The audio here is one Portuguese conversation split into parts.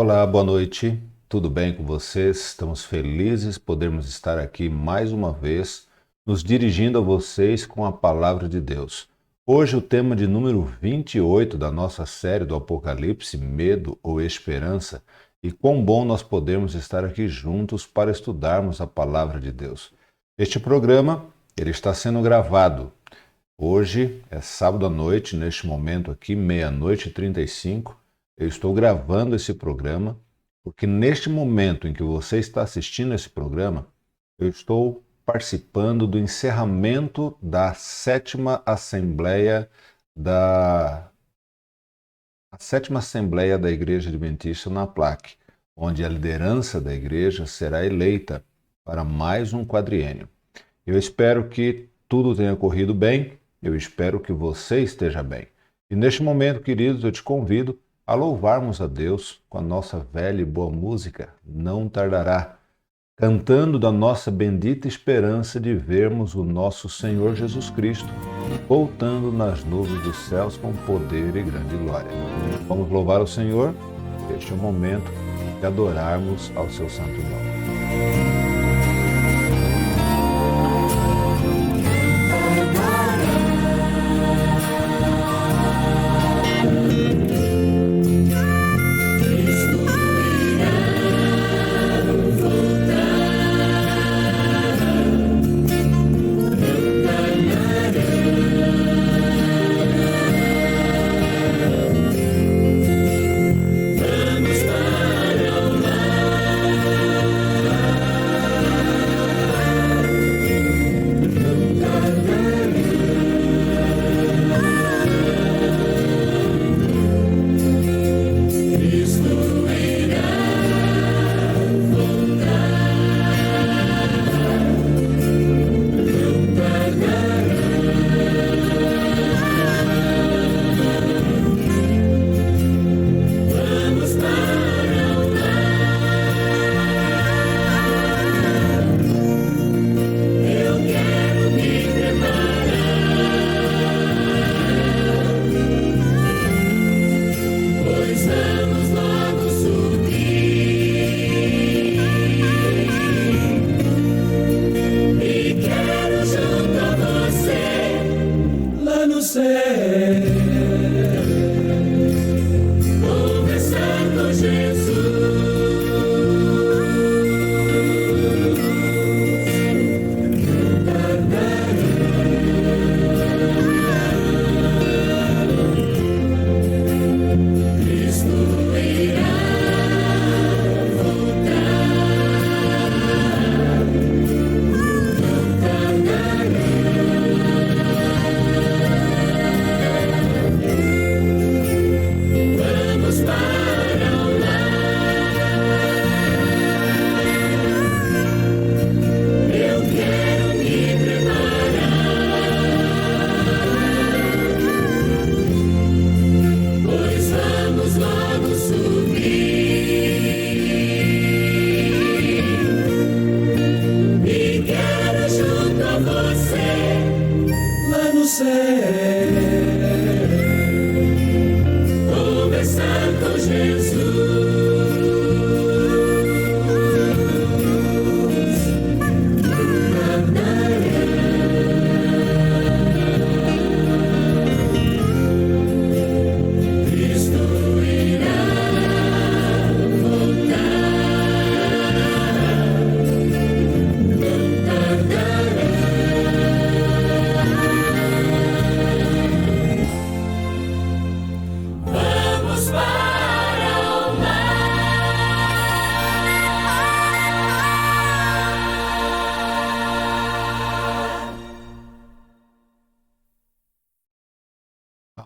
Olá, boa noite. Tudo bem com vocês? Estamos felizes podermos estar aqui mais uma vez, nos dirigindo a vocês com a palavra de Deus. Hoje o tema de número 28 da nossa série do Apocalipse, Medo ou Esperança, e quão bom nós podemos estar aqui juntos para estudarmos a palavra de Deus. Este programa, ele está sendo gravado. Hoje é sábado à noite, neste momento aqui, 00:35. Eu estou gravando esse programa porque neste momento em que você está assistindo esse programa, eu estou participando do encerramento da sétima Assembleia da Igreja Adventista na PLAC, onde a liderança da igreja será eleita para mais um quadriênio. Eu espero que tudo tenha corrido bem, eu espero que você esteja bem. E neste momento, queridos, eu te convido a louvarmos a Deus com a nossa velha e boa música, Não Tardará, cantando da nossa bendita esperança de vermos o nosso Senhor Jesus Cristo voltando nas nuvens dos céus com poder e grande glória. Vamos louvar o Senhor? Este é o momento de adorarmos ao seu santo nome.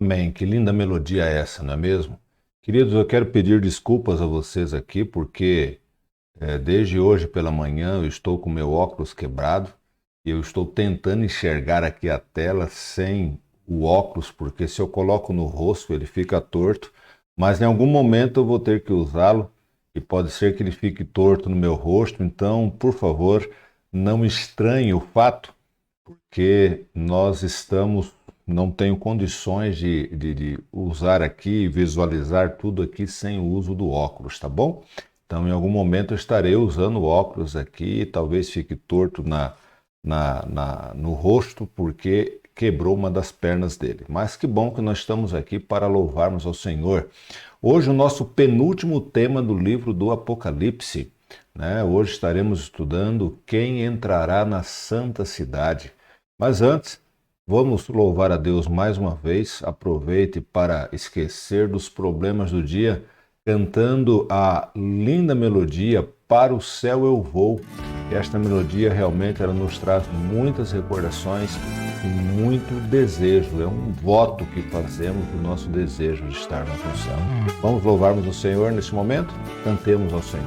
Amém. Que linda melodia é essa, não é mesmo? Queridos, eu quero pedir desculpas a vocês aqui, porque desde hoje pela manhã eu estou com meu óculos quebrado e eu estou tentando enxergar aqui a tela sem o óculos, porque se eu coloco no rosto ele fica torto, mas em algum momento eu vou ter que usá-lo e pode ser que ele fique torto no meu rosto, então, por favor, não estranhe o fato, porque nós estamos não tenho condições de usar aqui, visualizar tudo aqui sem o uso do óculos, tá bom? Então, em algum momento eu estarei usando o óculos aqui, talvez fique torto no rosto, porque quebrou uma das pernas dele. Mas que bom que nós estamos aqui para louvarmos ao Senhor. Hoje o nosso penúltimo tema do livro do Apocalipse, né? Hoje estaremos estudando quem entrará na santa cidade. Mas antes, vamos louvar a Deus mais uma vez. Aproveite para esquecer dos problemas do dia, cantando a linda melodia Para o Céu Eu Vou. Esta melodia realmente ela nos traz muitas recordações e muito desejo. É um voto que fazemos do nosso desejo de estarmos no céu. Vamos louvarmos o Senhor nesse momento? Cantemos ao Senhor.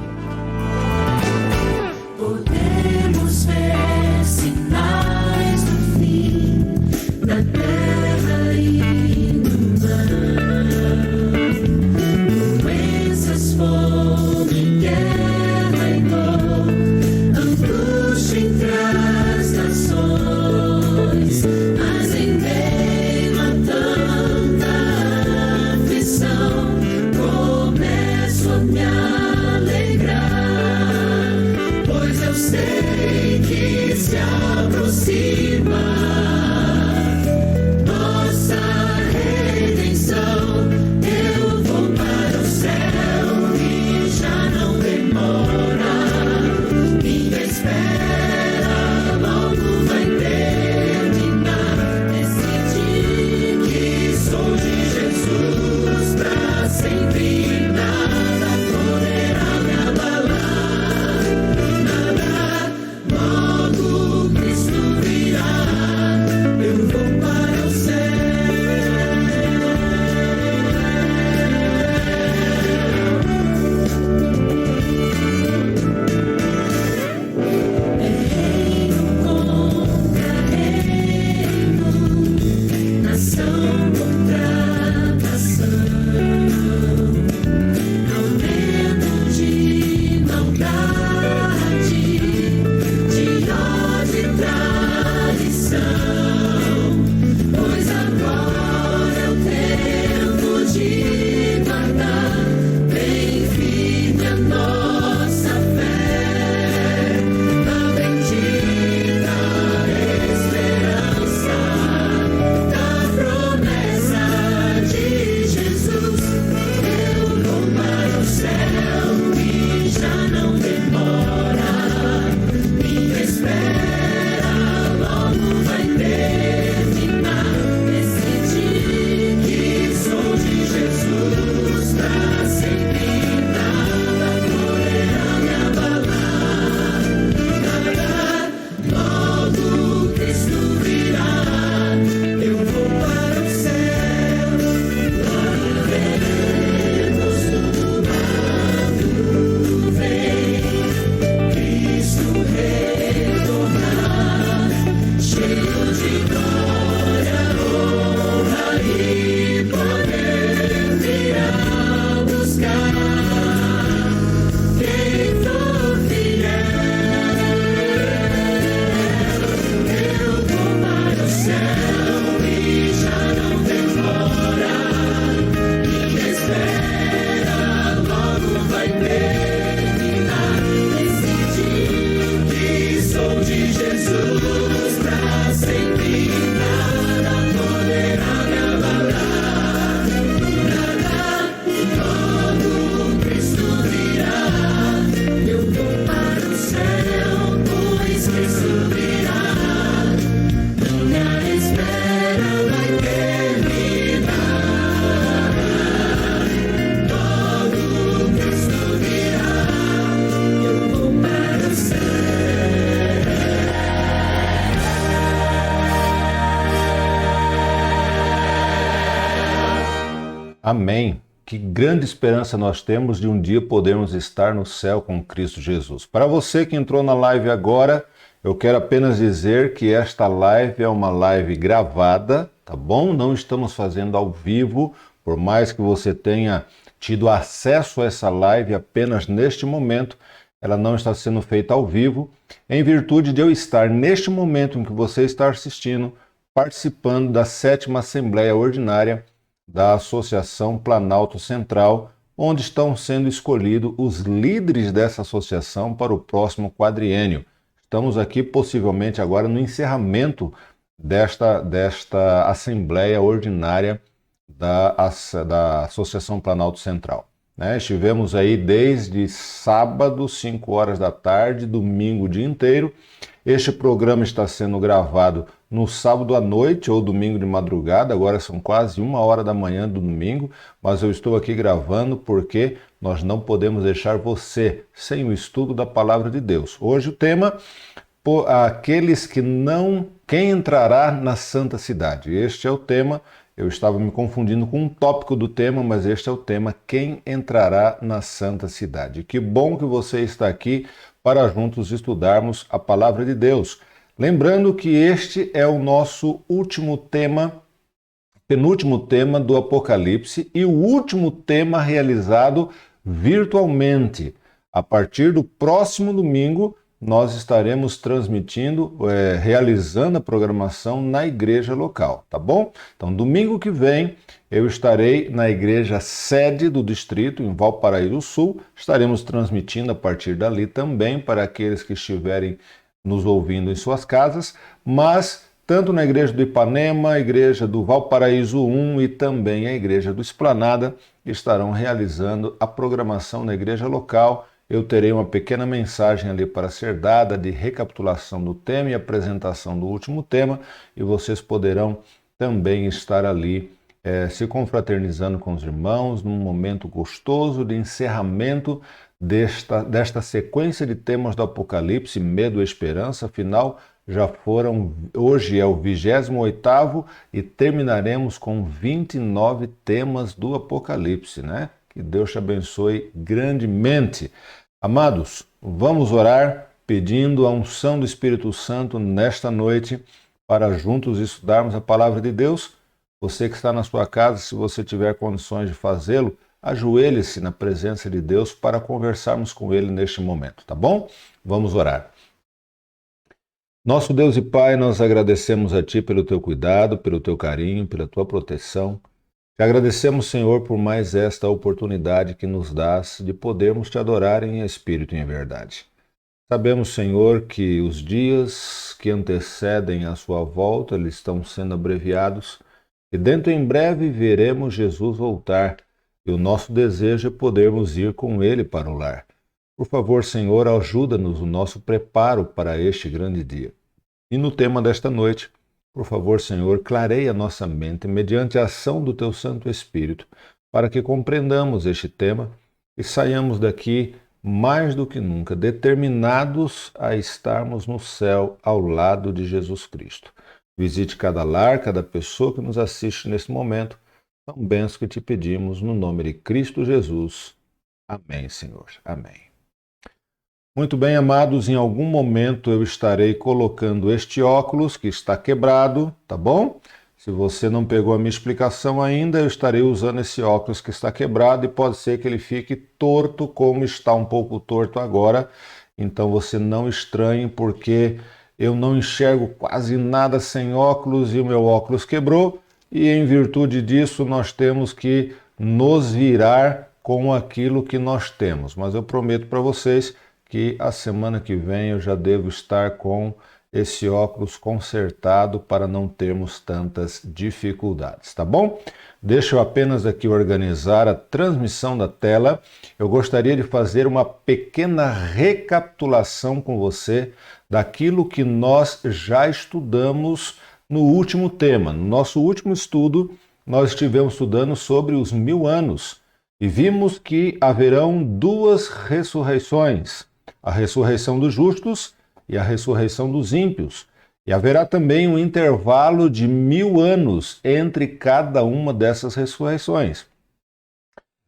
Podemos ver sinais do fim da terra e no mar, doenças, fome, guerra e dor, angústia entre as nações, mas em meio a tanta aflição, começo a me alegrar, pois eu sei que se aproxima nossa redenção. Eu vou para o céu e já não demora. Minha espera logo vai terminar. Decidi que sou de Jesus pra sempre. Nada poderá me abalar. Logo Cristo virá, eu vou para o céu. É reino contra reino, nação contra nação, aumento de maldade, de ódio e traição, pois agora é o tempo de guardar bem firme a nossa fé, na bendita esperança da promessa de Jesus. Eu vou para o céu e já não demora. Minha espera logo vai terminar. Decidi que sou de Jesus pra sempre. Nada poderá me abalar. Logo Cristo virá. Eu vou para o céu. Quando veremos do lado vem Cristo retornar, cheio de glória, honra e poder, virá buscar quem for fiel. Eu vou para o céu e já não demora. Minha espera logo vai terminar. Decidi que sou de Jesus pra sempre. Nada poderá me abalar. Logo Cristo virá. Eu vou para o céu, pois Cristo virá. Minha espera vai terminar. Logo Cristo virá. Eu vou para o céu. Amém. Que grande esperança nós temos de um dia podermos estar no céu com Cristo Jesus. Para você que entrou na live agora, eu quero apenas dizer que esta live é uma live gravada, tá bom? Não estamos fazendo ao vivo, por mais que você tenha tido acesso a essa live apenas neste momento, ela não está sendo feita ao vivo, em virtude de eu estar neste momento em que você está assistindo, participando da 7ª Assembleia Ordinária da Associação Planalto Central, onde estão sendo escolhidos os líderes dessa associação para o próximo quadriênio. Estamos aqui possivelmente agora no encerramento desta Assembleia Ordinária da Associação Planalto Central. Estivemos aí desde sábado, 5 horas da tarde, domingo o dia inteiro. Este programa está sendo gravado no sábado à noite ou domingo de madrugada, agora são quase 1 hora da manhã do domingo, mas eu estou aqui gravando porque nós não podemos deixar você sem o estudo da Palavra de Deus. Hoje o tema, quem entrará na Santa Cidade? Este é o tema. Eu estava me confundindo com um tópico do tema, mas este é o tema, quem entrará na Santa Cidade. Que bom que você está aqui para juntos estudarmos a Palavra de Deus. Lembrando que este é o nosso último tema, penúltimo tema do Apocalipse e o último tema realizado virtualmente. A partir do próximo domingo, nós estaremos transmitindo, realizando a programação na igreja local, tá bom? Então, domingo que vem, eu estarei na igreja sede do distrito, em Valparaíso Sul. Estaremos transmitindo a partir dali também para aqueles que estiverem nos ouvindo em suas casas, mas tanto na igreja do Ipanema, a igreja do Valparaíso 1 e também a igreja do Esplanada estarão realizando a programação na igreja local. Eu terei uma pequena mensagem ali para ser dada de recapitulação do tema e apresentação do último tema, e vocês poderão também estar ali se confraternizando com os irmãos num momento gostoso de encerramento desta sequência de temas do Apocalipse, medo e esperança. Afinal, hoje é o 28º e terminaremos com 29 temas do Apocalipse, né? Que Deus te abençoe grandemente. Amados, vamos orar pedindo a unção do Espírito Santo nesta noite para juntos estudarmos a Palavra de Deus. Você que está na sua casa, se você tiver condições de fazê-lo, ajoelhe-se na presença de Deus para conversarmos com Ele neste momento, tá bom? Vamos orar. Nosso Deus e Pai, nós agradecemos a Ti pelo Teu cuidado, pelo Teu carinho, pela Tua proteção. Te agradecemos, Senhor, por mais esta oportunidade que nos dás de podermos Te adorar em espírito e em verdade. Sabemos, Senhor, que os dias que antecedem a Sua volta, eles estão sendo abreviados, e dentro em breve veremos Jesus voltar, e o nosso desejo é podermos ir com Ele para o lar. Por favor, Senhor, ajuda-nos no nosso preparo para este grande dia. E no tema desta noite, por favor, Senhor, clareia nossa mente mediante a ação do Teu Santo Espírito, para que compreendamos este tema e saiamos daqui mais do que nunca determinados a estarmos no céu ao lado de Jesus Cristo. Visite cada lar, cada pessoa que nos assiste nesse momento. São bênçãos que te pedimos no nome de Cristo Jesus. Amém, Senhor. Amém. Muito bem, amados, em algum momento eu estarei colocando este óculos que está quebrado, tá bom? Se você não pegou a minha explicação ainda, eu estarei usando esse óculos que está quebrado e pode ser que ele fique torto, como está um pouco torto agora. Então você não estranhe, porque eu não enxergo quase nada sem óculos e o meu óculos quebrou. E em virtude disso nós temos que nos virar com aquilo que nós temos. Mas eu prometo para vocês que a semana que vem eu já devo estar com esse óculos consertado para não termos tantas dificuldades, tá bom? Deixa eu apenas aqui organizar a transmissão da tela. Eu gostaria de fazer uma pequena recapitulação com você daquilo que nós já estudamos no último tema. No nosso último estudo, nós estivemos estudando sobre os 1000 anos e vimos que haverão 2 ressurreições. A ressurreição dos justos e a ressurreição dos ímpios. E haverá também um intervalo de 1000 anos entre cada uma dessas ressurreições.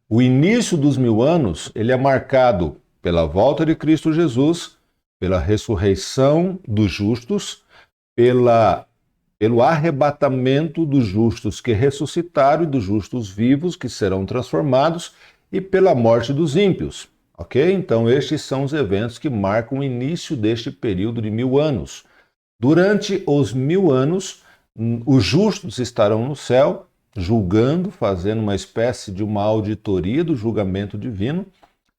O início dos 1000 anos, ele é marcado pela volta de Cristo Jesus, pela ressurreição dos justos, pelo arrebatamento dos justos que ressuscitaram e dos justos vivos que serão transformados e pela morte dos ímpios. Ok? Então, estes são os eventos que marcam o início deste período de 1000 anos. Durante os 1000 anos, Os justos estarão no céu, julgando, fazendo uma espécie de uma auditoria do julgamento divino,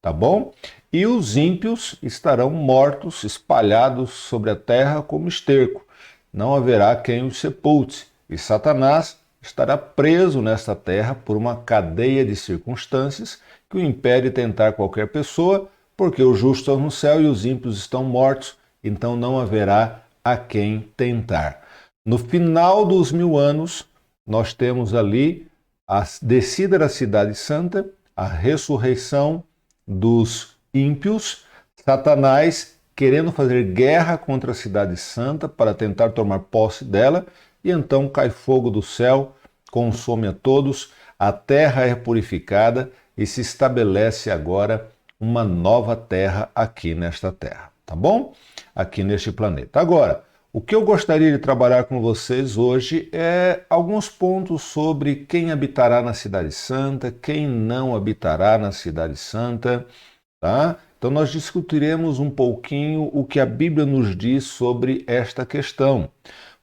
tá bom? E os ímpios estarão mortos, espalhados sobre a terra como esterco. Não haverá quem os sepulte. E Satanás estará preso nesta terra por uma cadeia de circunstâncias que o impede tentar qualquer pessoa, porque os justos estão no céu e os ímpios estão mortos, então não haverá a quem tentar. No final dos 1000 anos, nós temos ali a descida da Cidade Santa, a ressurreição dos ímpios, Satanás querendo fazer guerra contra a Cidade Santa para tentar tomar posse dela, e então cai fogo do céu, consome a todos, a terra é purificada e se estabelece agora uma nova terra aqui nesta terra, tá bom? Aqui neste planeta. Agora, o que eu gostaria de trabalhar com vocês hoje é alguns pontos sobre quem habitará na Cidade Santa, quem não habitará na Cidade Santa, tá? Então nós discutiremos um pouquinho o que a Bíblia nos diz sobre esta questão.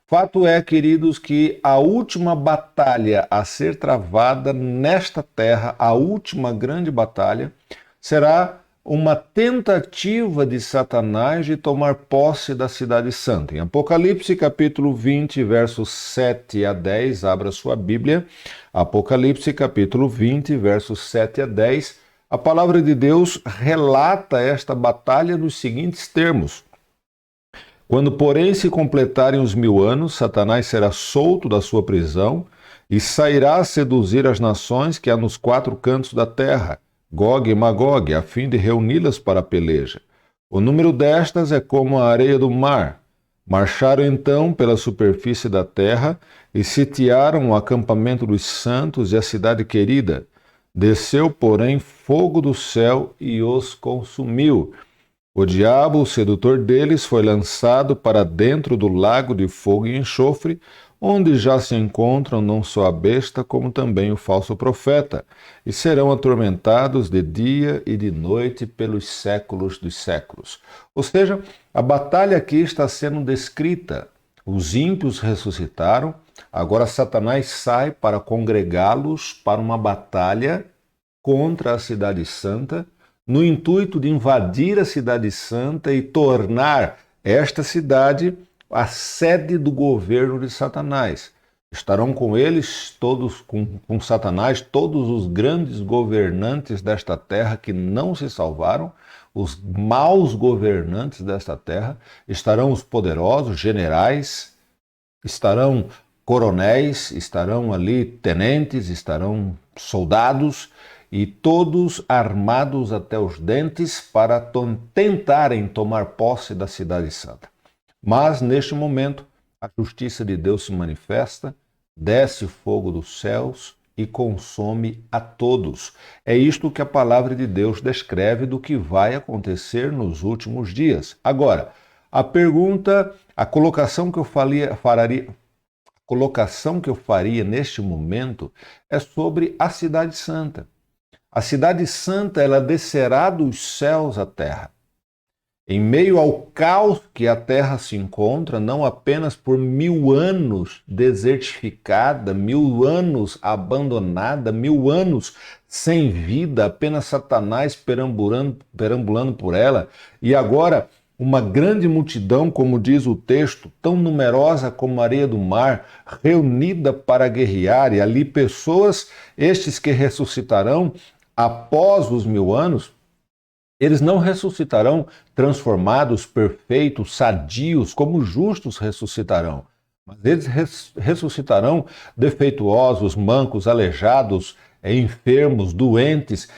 Fato é, queridos, que a última batalha a ser travada nesta terra, a última grande batalha, será uma tentativa de Satanás de tomar posse da Cidade Santa. Em Apocalipse, capítulo 20, versos 7 a 10, abra sua Bíblia. Apocalipse, capítulo 20, versos 7 a 10, a palavra de Deus relata esta batalha nos seguintes termos. Quando, porém, se completarem os 1000 anos, Satanás será solto da sua prisão e sairá a seduzir as nações que há nos 4 cantos da terra, Gog e Magog, a fim de reuni-las para a peleja. O número destas é como a areia do mar. Marcharam então pela superfície da terra e sitiaram o acampamento dos santos e a cidade querida. Desceu, porém, fogo do céu e os consumiu. O diabo, o sedutor deles, foi lançado para dentro do lago de fogo e enxofre, onde já se encontram não só a besta, como também o falso profeta, e serão atormentados de dia e de noite pelos séculos dos séculos. Ou seja, a batalha aqui está sendo descrita. Os ímpios ressuscitaram, agora Satanás sai para congregá-los para uma batalha contra a Cidade Santa, no intuito de invadir a Cidade Santa e tornar esta cidade a sede do governo de Satanás. Estarão com eles, todos com Satanás, todos os grandes governantes desta terra que não se salvaram, os maus governantes desta terra, estarão os poderosos, generais, estarão coronéis, estarão ali tenentes, estarão soldados, e todos armados até os dentes para tentarem tomar posse da Cidade Santa. Mas, neste momento, a justiça de Deus se manifesta, desce fogo dos céus e consome a todos. É isto que a palavra de Deus descreve do que vai acontecer nos últimos dias. Agora, a pergunta, a colocação que eu faria neste momento é sobre a Cidade Santa. A Cidade Santa, ela descerá dos céus à terra. Em meio ao caos que a terra se encontra, não apenas por 1000 anos desertificada, 1000 anos abandonada, 1000 anos sem vida, apenas Satanás perambulando por ela, e agora uma grande multidão, como diz o texto, tão numerosa como a areia do mar, reunida para guerrear, e ali pessoas, estes que ressuscitarão após os 1000 anos, eles não ressuscitarão transformados, perfeitos, sadios, como os justos ressuscitarão. Mas eles ressuscitarão defeituosos, mancos, aleijados, enfermos, doentes.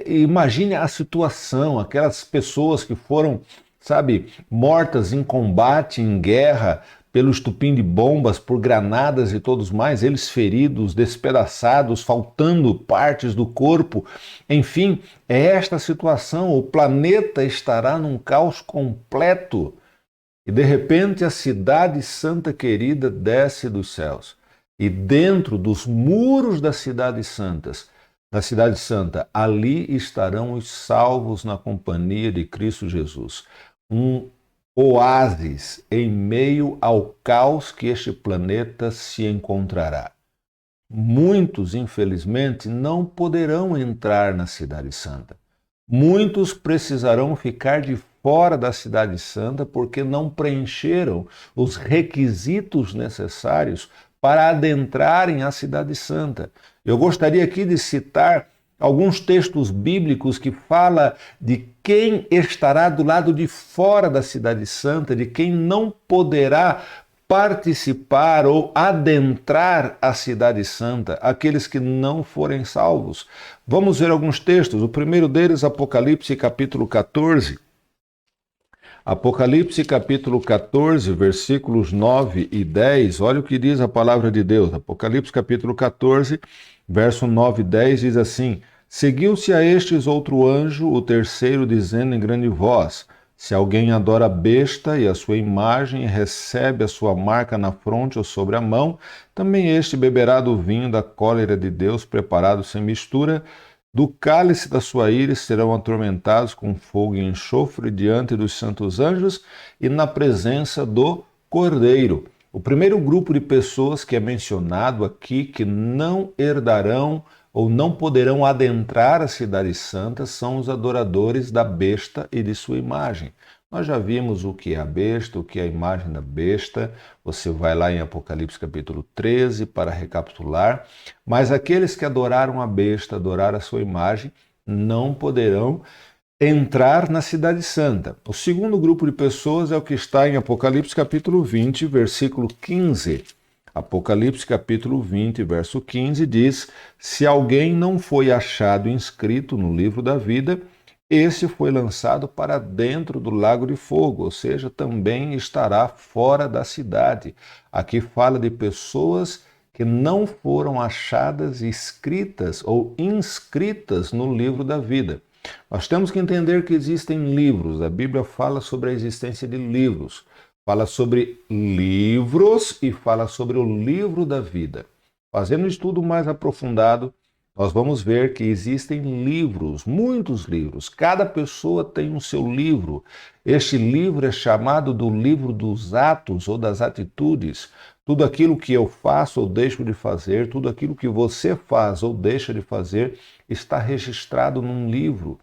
Imagine a situação, aquelas pessoas que foram, mortas em combate, em guerra, pelo estupim de bombas, por granadas e todos mais, eles feridos, despedaçados, faltando partes do corpo. Enfim, é esta situação, o planeta estará num caos completo. E de repente a Cidade Santa querida desce dos céus. E dentro dos muros da Cidade Santa, ali estarão os salvos na companhia de Cristo Jesus. Um oásis em meio ao caos que este planeta se encontrará. Muitos, infelizmente, não poderão entrar na Cidade Santa. Muitos precisarão ficar de fora da Cidade Santa porque não preencheram os requisitos necessários para adentrarem a Cidade Santa. Eu gostaria aqui de citar alguns textos bíblicos que falam de quem estará do lado de fora da Cidade Santa, de quem não poderá participar ou adentrar a Cidade Santa, aqueles que não forem salvos. Vamos ver alguns textos. O primeiro deles, Apocalipse capítulo 14. Apocalipse capítulo 14, versículos 9 e 10, olha o que diz a palavra de Deus. Apocalipse capítulo 14, verso 9 e 10 diz assim: Seguiu-se a estes outro anjo, o terceiro, dizendo em grande voz: Se alguém adora a besta e a sua imagem e recebe a sua marca na fronte ou sobre a mão, também este beberá do vinho da cólera de Deus preparado sem mistura. Do cálice da sua ira serão atormentados com fogo e enxofre diante dos santos anjos e na presença do Cordeiro. O primeiro grupo de pessoas que é mencionado aqui, que não herdarão ou não poderão adentrar a Cidade Santa, são os adoradores da besta e de sua imagem. Nós já vimos o que é a besta, o que é a imagem da besta. Você vai lá em Apocalipse capítulo 13 para recapitular. Mas aqueles que adoraram a besta, adoraram a sua imagem, não poderão entrar na Cidade Santa. O segundo grupo de pessoas é o que está em Apocalipse capítulo 20, versículo 15. Apocalipse capítulo 20, verso 15 diz: Se alguém não foi achado inscrito no livro da vida, esse foi lançado para dentro do lago de fogo, ou seja, também estará fora da cidade. Aqui fala de pessoas que não foram achadas escritas ou inscritas no livro da vida. Nós temos que entender que existem livros. A Bíblia fala sobre a existência de livros. Fala sobre livros e fala sobre o livro da vida. Fazendo um estudo mais aprofundado, nós vamos ver que existem livros, muitos livros. Cada pessoa tem o seu livro. Este livro é chamado do livro dos atos ou das atitudes. Tudo aquilo que eu faço ou deixo de fazer, tudo aquilo que você faz ou deixa de fazer, está registrado num livro.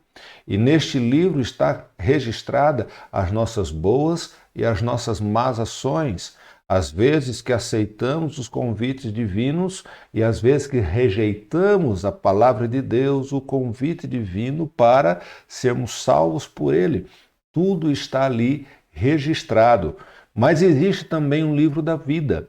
E neste livro está registrada as nossas boas e as nossas más ações. Às vezes que aceitamos os convites divinos e às vezes que rejeitamos a palavra de Deus, o convite divino para sermos salvos por Ele. Tudo está ali registrado. Mas existe também um livro da vida.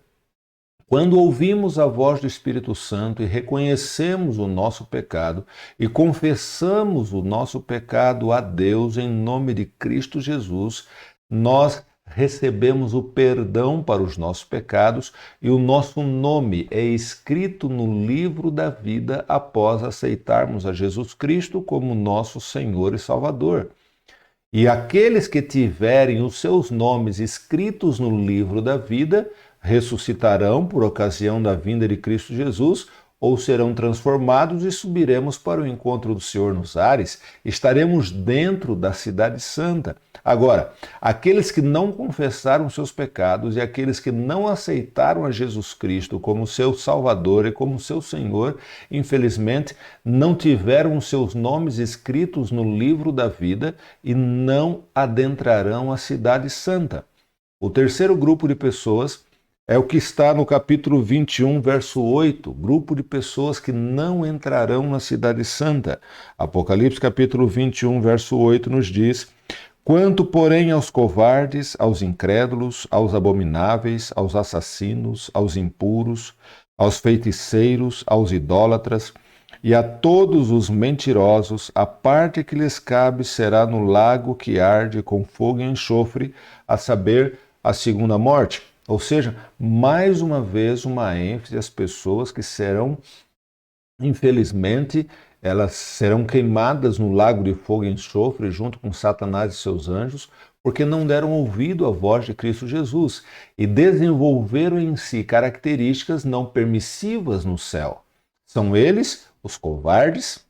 Quando ouvimos a voz do Espírito Santo e reconhecemos o nosso pecado e confessamos o nosso pecado a Deus em nome de Cristo Jesus, nós recebemos o perdão para os nossos pecados e o nosso nome é escrito no livro da vida após aceitarmos a Jesus Cristo como nosso Senhor e Salvador. E aqueles que tiverem os seus nomes escritos no livro da vida ressuscitarão por ocasião da vinda de Cristo Jesus, ou serão transformados e subiremos para o encontro do Senhor nos ares, estaremos dentro da Cidade Santa. Agora, aqueles que não confessaram seus pecados e aqueles que não aceitaram a Jesus Cristo como seu Salvador e como seu Senhor, infelizmente, não tiveram seus nomes escritos no livro da vida e não adentrarão a Cidade Santa. O terceiro grupo de pessoas é o que está no capítulo 21, verso 8, grupo de pessoas que não entrarão na Cidade Santa. Apocalipse capítulo 21, verso 8 nos diz: Quanto, porém, aos covardes, aos incrédulos, aos abomináveis, aos assassinos, aos impuros, aos feiticeiros, aos idólatras e a todos os mentirosos, a parte que lhes cabe será no lago que arde com fogo e enxofre, a saber, a segunda morte. Ou seja, mais uma vez uma ênfase às pessoas que serão, infelizmente, elas serão queimadas no lago de fogo e enxofre junto com Satanás e seus anjos, porque não deram ouvido à voz de Cristo Jesus e desenvolveram em si características não permissivas no céu. São eles os covardes,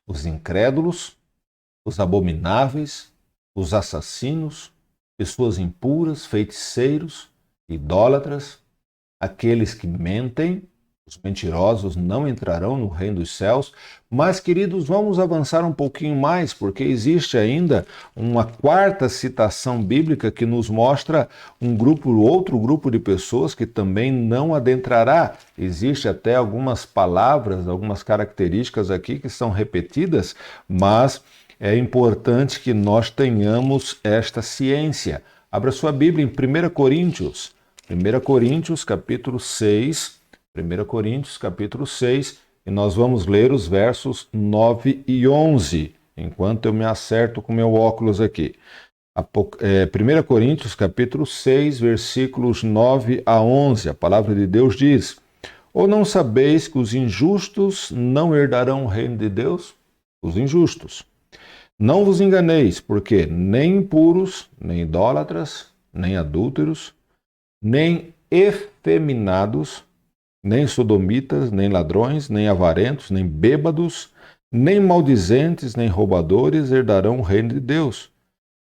os incrédulos, os abomináveis, os assassinos, pessoas impuras, feiticeiros, idólatras, aqueles que mentem, os mentirosos não entrarão no reino dos céus. Mas, queridos, vamos avançar um pouquinho mais, porque existe ainda uma quarta citação bíblica que nos mostra outro grupo de pessoas que também não adentrará. Existe até algumas palavras, algumas características aqui que são repetidas, mas é importante que nós tenhamos esta ciência. Abra sua Bíblia em 1 Coríntios. 1 Coríntios, capítulo 6. 1 Coríntios, capítulo 6. E nós vamos ler os versos 9 e 11, enquanto eu me acerto com meu óculos aqui. 1 Coríntios, capítulo 6, versículos 9 a 11. A palavra de Deus diz: Ou não sabeis que os injustos não herdarão o reino de Deus? Os injustos. Não vos enganeis, porque nem impuros, nem idólatras, nem adúlteros, nem efeminados, nem sodomitas, nem ladrões, nem avarentos, nem bêbados, nem maldizentes, nem roubadores herdarão o reino de Deus.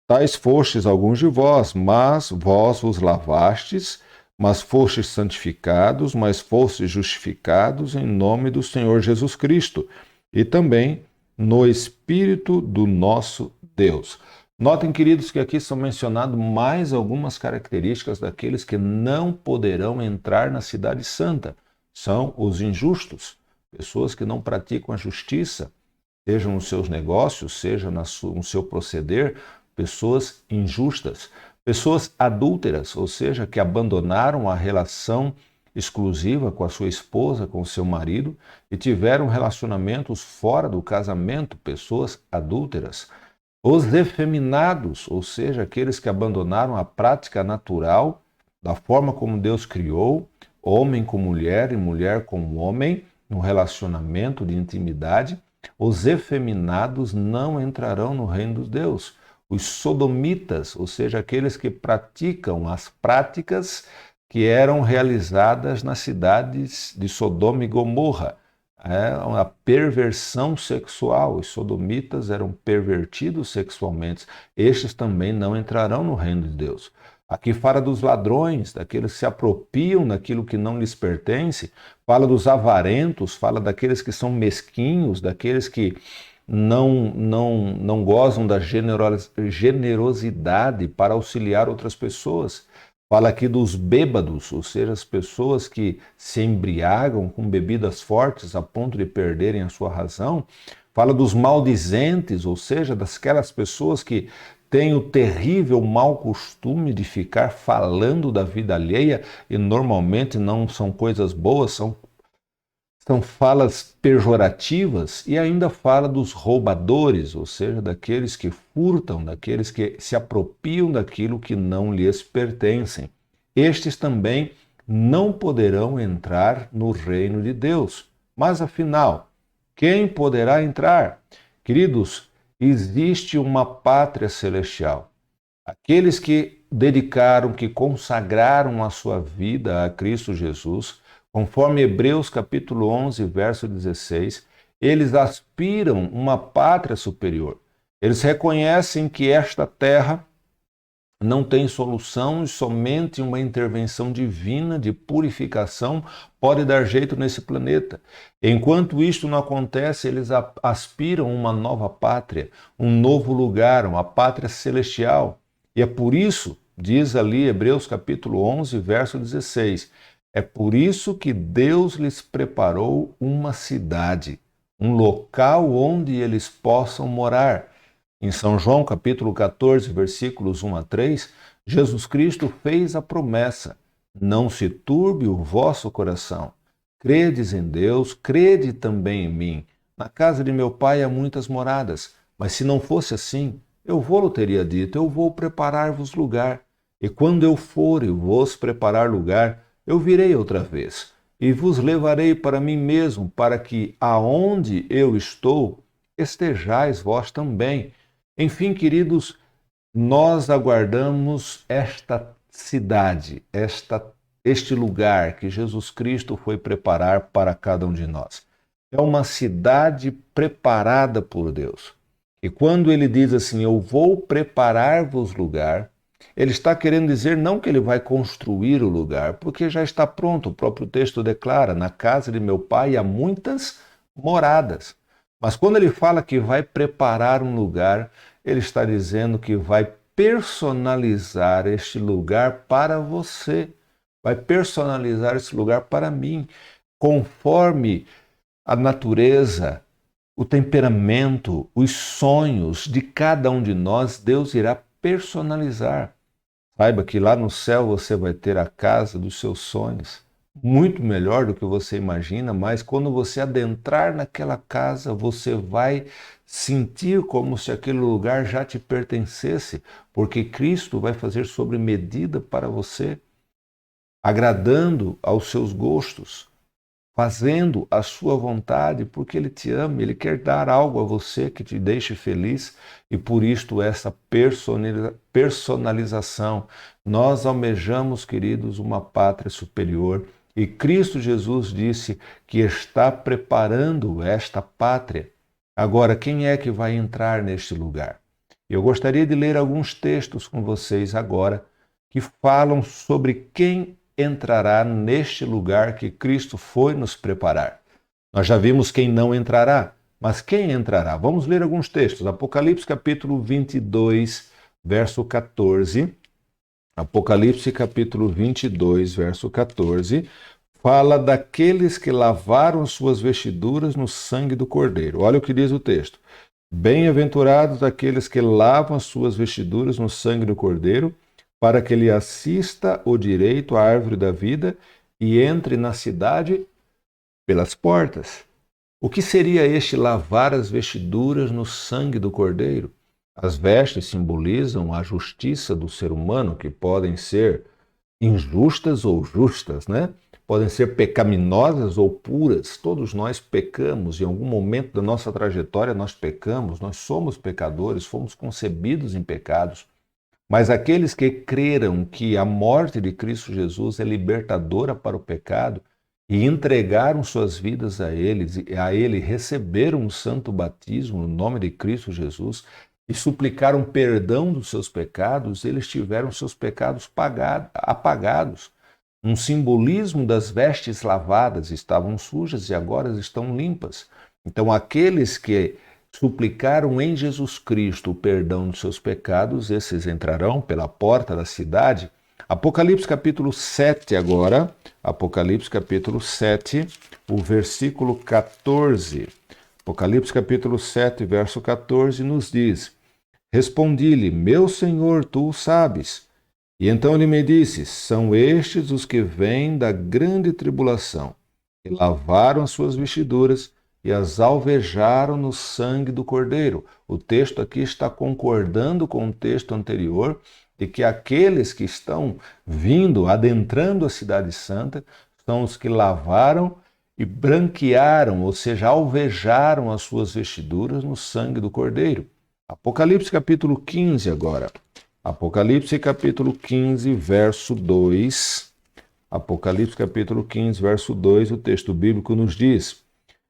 Tais fostes alguns de vós, mas vós vos lavastes, mas fostes santificados, mas fostes justificados em nome do Senhor Jesus Cristo, e também no Espírito do nosso Deus. Notem, queridos, que aqui são mencionadas mais algumas características daqueles que não poderão entrar na cidade santa. São os injustos, pessoas que não praticam a justiça, seja nos seus negócios, seja no seu proceder, pessoas injustas, pessoas adúlteras, ou seja, que abandonaram a relação exclusiva com a sua esposa, com o seu marido, e tiveram relacionamentos fora do casamento, pessoas adúlteras. Os efeminados, ou seja, aqueles que abandonaram a prática natural da forma como Deus criou, homem com mulher e mulher com homem, no relacionamento de intimidade. Os efeminados não entrarão no reino de Deus. Os sodomitas, ou seja, aqueles que praticam as práticas que eram realizadas nas cidades de Sodoma e Gomorra. É uma perversão sexual. Os sodomitas eram pervertidos sexualmente. Estes também não entrarão no reino de Deus. Aqui fala dos ladrões, daqueles que se apropriam daquilo que não lhes pertence. Fala dos avarentos, fala daqueles que são mesquinhos, daqueles que não gozam da generosidade para auxiliar outras pessoas. Fala aqui dos bêbados, ou seja, as pessoas que se embriagam com bebidas fortes a ponto de perderem a sua razão. Fala dos maldizentes, ou seja, daquelas pessoas que têm o terrível mau costume de ficar falando da vida alheia e normalmente não são coisas boas, são falas pejorativas. E ainda fala dos roubadores, ou seja, daqueles que furtam, daqueles que se apropriam daquilo que não lhes pertencem. Estes também não poderão entrar no reino de Deus. Mas afinal, quem poderá entrar? Queridos, existe uma pátria celestial. Aqueles que dedicaram, que consagraram a sua vida a Cristo Jesus, conforme Hebreus capítulo 11, verso 16, eles aspiram uma pátria superior. Eles reconhecem que esta terra não tem solução e somente uma intervenção divina de purificação pode dar jeito nesse planeta. Enquanto isto não acontece, eles aspiram uma nova pátria, um novo lugar, uma pátria celestial. E é por isso, diz ali Hebreus capítulo 11, verso 16, é por isso que Deus lhes preparou uma cidade, um local onde eles possam morar. Em São João, capítulo 14, versículos 1 a 3, Jesus Cristo fez a promessa: não se turbe o vosso coração. Credes em Deus, crede também em mim. Na casa de meu pai há muitas moradas, mas se não fosse assim, eu vou-lo teria dito, eu vou preparar-vos lugar. E quando eu for e vos preparar lugar, eu virei outra vez, e vos levarei para mim mesmo, para que aonde eu estou, estejais vós também. Enfim, queridos, nós aguardamos esta cidade, este lugar que Jesus Cristo foi preparar para cada um de nós. É uma cidade preparada por Deus. E quando ele diz assim, eu vou preparar-vos lugar, Ele está querendo dizer não que ele vai construir o lugar, porque já está pronto. O próprio texto declara: na casa de meu pai há muitas moradas. Mas quando ele fala que vai preparar um lugar, ele está dizendo que vai personalizar este lugar para você. Vai personalizar esse lugar para mim, conforme a natureza, o temperamento, os sonhos de cada um de nós, Deus irá personalizar. Saiba que lá no céu você vai ter a casa dos seus sonhos, muito melhor do que você imagina, mas quando você adentrar naquela casa, você vai sentir como se aquele lugar já te pertencesse, porque Cristo vai fazer sobre medida para você, agradando aos seus gostos, fazendo a sua vontade, porque Ele te ama, Ele quer dar algo a você que te deixe feliz, e por isto essa personalização. Nós almejamos, queridos, uma pátria superior, e Cristo Jesus disse que está preparando esta pátria. Agora, quem é que vai entrar neste lugar? Eu gostaria de ler alguns textos com vocês agora, que falam sobre quem entrará neste lugar que Cristo foi nos preparar. Nós já vimos quem não entrará, mas quem entrará? Vamos ler alguns textos. Apocalipse capítulo 22, verso 14. Apocalipse capítulo 22, verso 14, fala daqueles que lavaram suas vestiduras no sangue do Cordeiro. Olha o que diz o texto. Bem-aventurados aqueles que lavam as suas vestiduras no sangue do Cordeiro, para que lhe assista o direito à árvore da vida e entre na cidade pelas portas. O que seria este lavar as vestiduras no sangue do Cordeiro? As vestes simbolizam a justiça do ser humano, que podem ser injustas ou justas, né? Podem ser pecaminosas ou puras. Todos nós pecamos, em algum momento da nossa trajetória nós pecamos, nós somos pecadores, fomos concebidos em pecados. Mas aqueles que creram que a morte de Cristo Jesus é libertadora para o pecado e entregaram suas vidas a Ele receberam um santo batismo no nome de Cristo Jesus e suplicaram perdão dos seus pecados, eles tiveram seus pecados apagados. Um simbolismo das vestes lavadas, estavam sujas e agora estão limpas. Então aqueles que suplicaram em Jesus Cristo o perdão dos seus pecados, esses entrarão pela porta da cidade. Apocalipse capítulo 7 agora, Apocalipse capítulo 7, o versículo 14. Apocalipse capítulo 7, verso 14 nos diz: Respondi-lhe, meu Senhor, tu o sabes. E então ele me disse, são estes os que vêm da grande tribulação, e lavaram as suas vestiduras, e as alvejaram no sangue do Cordeiro. O texto aqui está concordando com o texto anterior, de que aqueles que estão vindo, adentrando a cidade santa, são os que lavaram e branquearam, ou seja, alvejaram as suas vestiduras no sangue do Cordeiro. Apocalipse capítulo 15 agora. Apocalipse capítulo 15, verso 2. Apocalipse capítulo 15, verso 2, o texto bíblico nos diz: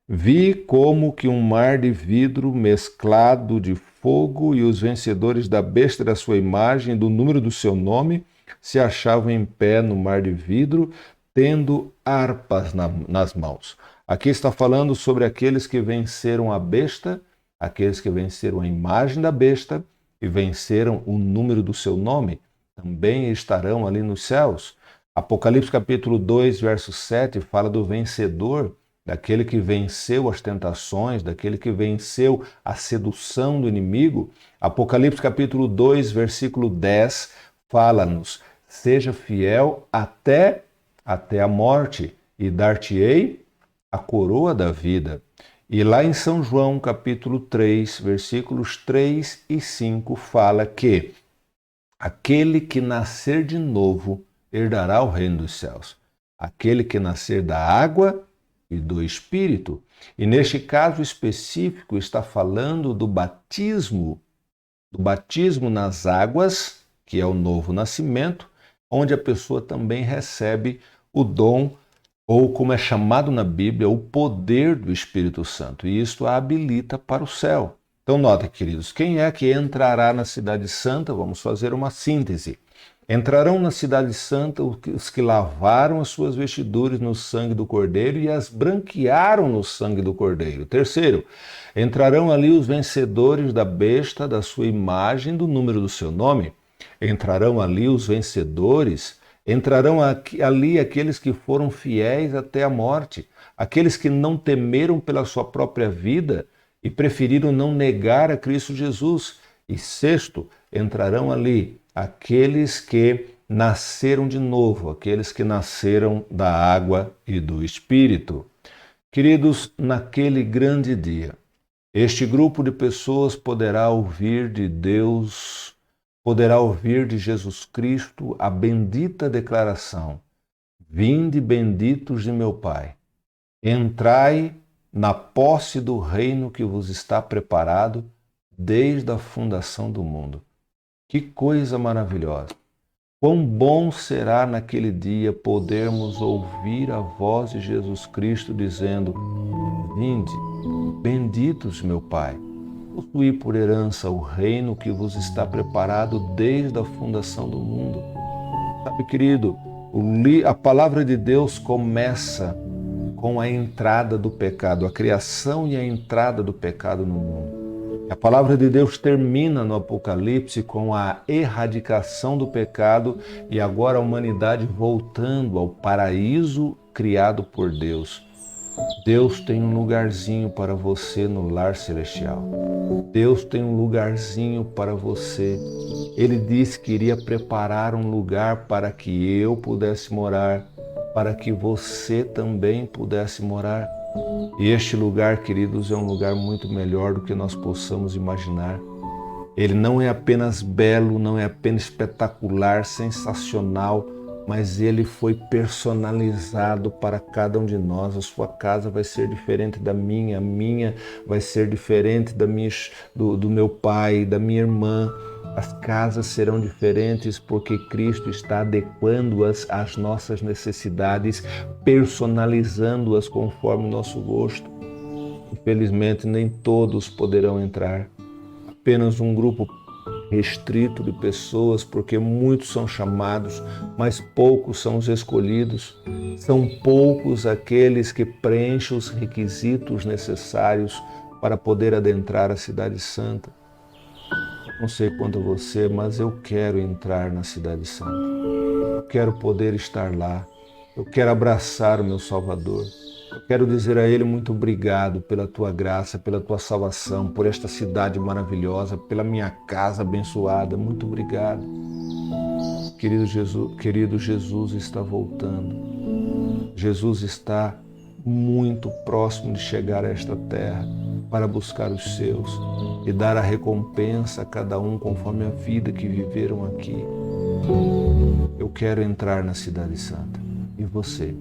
Vi como que um mar de vidro mesclado de fogo e os vencedores da besta da sua imagem, do número do seu nome, se achavam em pé no mar de vidro, tendo harpas nas mãos. Aqui está falando sobre aqueles que venceram a besta, aqueles que venceram a imagem da besta e venceram o número do seu nome, também estarão ali nos céus. Apocalipse capítulo 2, verso 7, fala do vencedor, daquele que venceu as tentações, daquele que venceu a sedução do inimigo. Apocalipse capítulo 2, versículo 10, fala-nos, seja fiel até a morte, e dar-te-ei a coroa da vida. E lá em São João, capítulo 3, versículos 3 e 5, fala que aquele que nascer de novo herdará o reino dos céus. Aquele que nascer da água e do Espírito. E neste caso específico está falando do batismo nas águas, que é o novo nascimento, onde a pessoa também recebe o dom, ou como é chamado na Bíblia, o poder do Espírito Santo. E isto a habilita para o céu. Então, nota, queridos, quem é que entrará na Cidade Santa? Vamos fazer uma síntese. Entrarão na cidade santa os que lavaram as suas vestiduras no sangue do Cordeiro e as branquearam no sangue do Cordeiro. Terceiro, entrarão ali os vencedores da besta, da sua imagem, do número do seu nome. Entrarão ali os vencedores, entrarão ali aqueles que foram fiéis até a morte, aqueles que não temeram pela sua própria vida e preferiram não negar a Cristo Jesus. E sexto, entrarão ali aqueles que nasceram de novo, aqueles que nasceram da água e do Espírito. Queridos, naquele grande dia, este grupo de pessoas poderá ouvir de Deus, poderá ouvir de Jesus Cristo a bendita declaração: vinde benditos de meu Pai, entrai na posse do reino que vos está preparado desde a fundação do mundo. Que coisa maravilhosa! Quão bom será naquele dia podermos ouvir a voz de Jesus Cristo dizendo: vinde, benditos meu Pai, possuí por herança o reino que vos está preparado desde a fundação do mundo. Sabe, querido, a palavra de Deus começa com a entrada do pecado, a criação e a entrada do pecado no mundo. A palavra de Deus termina no Apocalipse com a erradicação do pecado e agora a humanidade voltando ao paraíso criado por Deus. Deus tem um lugarzinho para você no lar celestial. Deus tem um lugarzinho para você. Ele disse que iria preparar um lugar para que eu pudesse morar, para que você também pudesse morar. E este lugar, queridos, é um lugar muito melhor do que nós possamos imaginar. Ele não é apenas belo, não é apenas espetacular, sensacional, mas ele foi personalizado para cada um de nós. A sua casa vai ser diferente da minha, a minha vai ser diferente do meu pai, da minha irmã. As casas serão diferentes porque Cristo está adequando-as às nossas necessidades, personalizando-as conforme o nosso gosto. Infelizmente, nem todos poderão entrar. Apenas um grupo restrito de pessoas, porque muitos são chamados, mas poucos são os escolhidos. São poucos aqueles que preenchem os requisitos necessários para poder adentrar a Cidade Santa. Não sei quanto a você, mas eu quero entrar na Cidade Santa. Eu quero poder estar lá. Eu quero abraçar o meu Salvador. Eu quero dizer a Ele muito obrigado pela Tua graça, pela Tua salvação, por esta cidade maravilhosa, pela minha casa abençoada. Muito obrigado. Querido Jesus está voltando. Jesus está muito próximo de chegar a esta terra para buscar os seus e dar a recompensa a cada um conforme a vida que viveram aqui. Eu quero entrar na Cidade Santa. E você?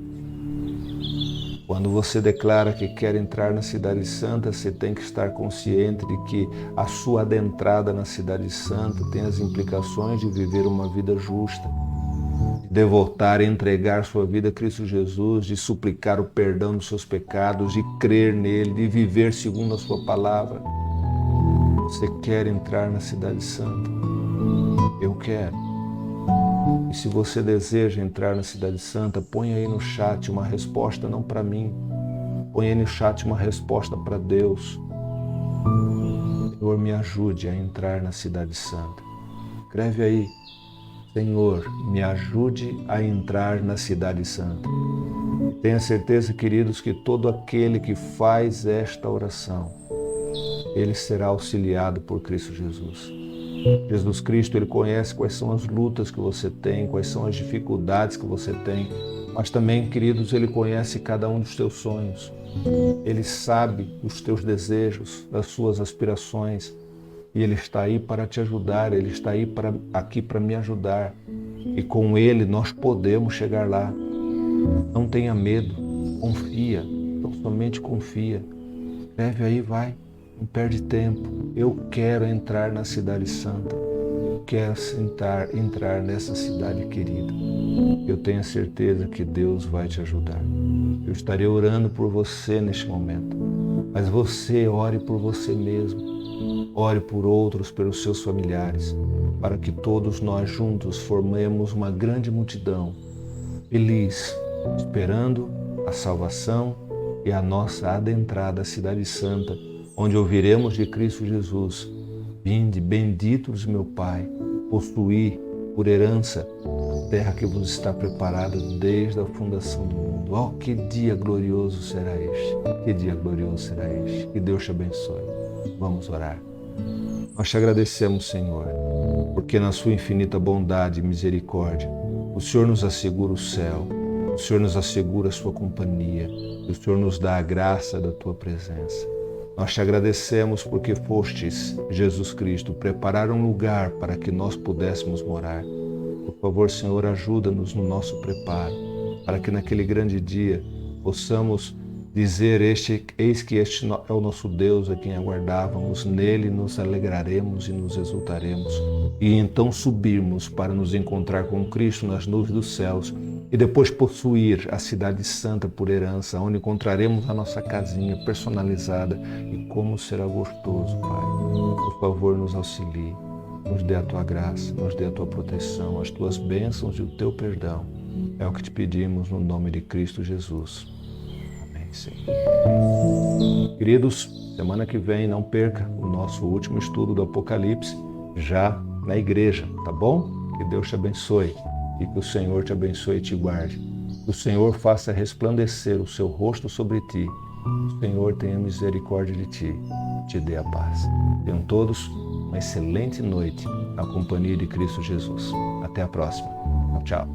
Quando você declara que quer entrar na Cidade Santa, você tem que estar consciente de que a sua adentrada na Cidade Santa tem as implicações de viver uma vida justa, de devotar e entregar sua vida a Cristo Jesus, de suplicar o perdão dos seus pecados, de crer nele, de viver segundo a sua palavra. Você quer entrar na Cidade Santa? Eu quero. E se você deseja entrar na Cidade Santa, põe aí no chat uma resposta não para mim. Põe aí no chat uma resposta para Deus. Senhor, me ajude a entrar na Cidade Santa. Escreve aí: Senhor, me ajude a entrar na Cidade Santa. Tenha certeza, queridos, que todo aquele que faz esta oração, ele será auxiliado por Cristo Jesus. Jesus Cristo, Ele conhece quais são as lutas que você tem, quais são as dificuldades que você tem, mas também, queridos, Ele conhece cada um dos teus sonhos. Ele sabe dos teus desejos, das suas aspirações, e Ele está aí para te ajudar, Ele está aí aqui para me ajudar. E com Ele nós podemos chegar lá. Não tenha medo, confia, então somente confia. Escreve aí, vai. Não perde tempo. Eu quero entrar na Cidade Santa. Eu quero entrar nessa cidade querida. Eu tenho certeza que Deus vai te ajudar. Eu estarei orando por você neste momento. Mas você ore por você mesmo. ore por outros, pelos seus familiares, para que todos nós juntos formemos uma grande multidão, feliz, esperando a salvação e a nossa adentrada à Cidade Santa, onde ouviremos de Cristo Jesus: vinde, benditos meu Pai, possuí por herança a terra que vos está preparada desde a fundação do mundo. Oh, que dia glorioso será este! Que dia glorioso será este! Que Deus te abençoe. Vamos orar. Nós te agradecemos, Senhor, porque na sua infinita bondade e misericórdia, o Senhor nos assegura o céu, o Senhor nos assegura a sua companhia, e o Senhor nos dá a graça da tua presença. Nós te agradecemos porque fostes, Jesus Cristo, preparar um lugar para que nós pudéssemos morar. Por favor, Senhor, ajuda-nos no nosso preparo, para que naquele grande dia possamos dizer: eis que este é o nosso Deus a quem aguardávamos, nele nos alegraremos e nos exultaremos. E então subirmos para nos encontrar com Cristo nas nuvens dos céus e depois possuir a Cidade Santa por herança, onde encontraremos a nossa casinha personalizada. E como será gostoso, Pai. Por favor, nos auxilie, nos dê a tua graça, nos dê a tua proteção, as tuas bênçãos e o teu perdão. É o que te pedimos no nome de Cristo Jesus. Sim. Queridos, semana que vem não perca o nosso último estudo do Apocalipse, já na igreja, tá bom? Que Deus te abençoe e que o Senhor te abençoe e te guarde. Que o Senhor faça resplandecer o seu rosto sobre ti. O Senhor tenha misericórdia de ti, te dê a paz. Tenham todos uma excelente noite na companhia de Cristo Jesus. Até a próxima. Tchau.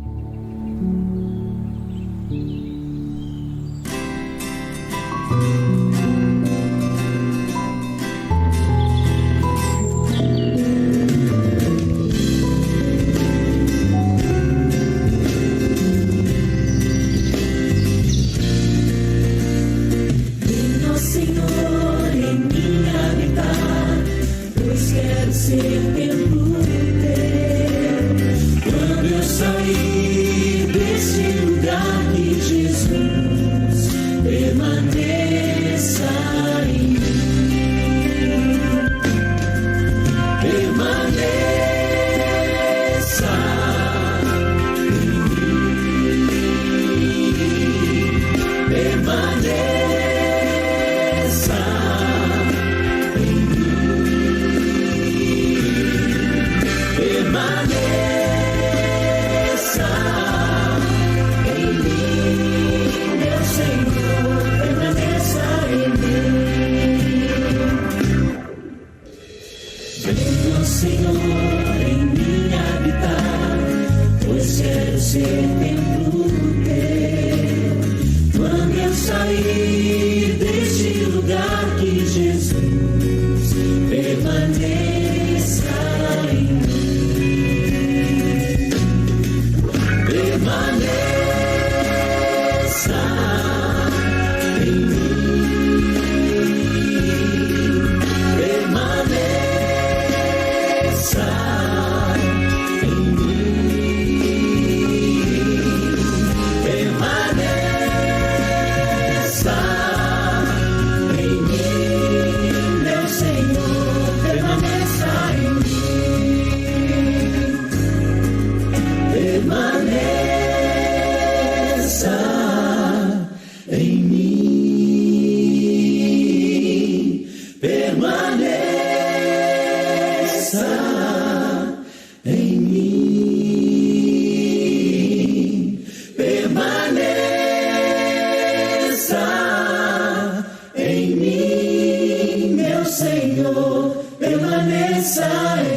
Venha, Senhor, em mim habitar, pois quero ser templo teu. Quando eu sair deste lugar, que Jesus permaneça em mim. Permaneça em mim. Permaneça. Senhor, em mim habitar, pois quero ser templo teu. Quando eu sair deste lugar, que Jesus permaneça em mim. Permaneça em mim. Permaneça em mim, meu Senhor, permaneça em mim. Permaneça em mim. Permaneça em mim. Permaneça em mim, meu Senhor, permaneça em mim.